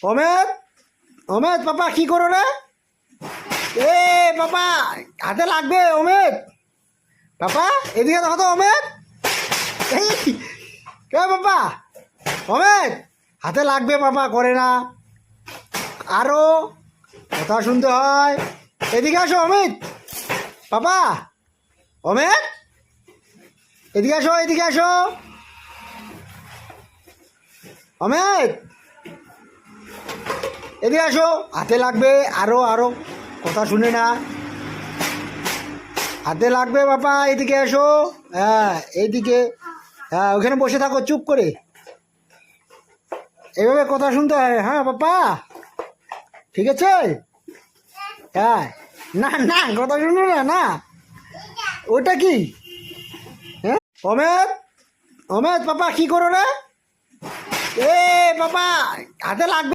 অমিত, অমিত পাপা কি করো রে? এ পাপা হাতে লাগবে অমিত। পাপা এদিকে দেখো তো অমিত। এই কে পাপা? অমিত হাতে লাগবে পাপা, করে না। আরো কথা শুনতে হয়। এদিকে আসো অমিত। পাপা অমিত এদিকে আসো, এদিকে আসো অমিত, এদিকে আসো। হাতে লাগবে আরো আরো কথা শুনে না। হাতে লাগবে বাবা, এদিকে এসো। হ্যাঁ এইদিকে, হ্যাঁ ওখানে বসে থাকো চুপ করে। এভাবে কথা শুনতে হয়, হ্যাঁ বাবা ঠিক আছে। হ্যাঁ না না কথা শুনো না, না ওটা কি? হ্যাঁ অমিত, অমিত পাপা কি করো রে? এ বাবা হাতে লাগবে।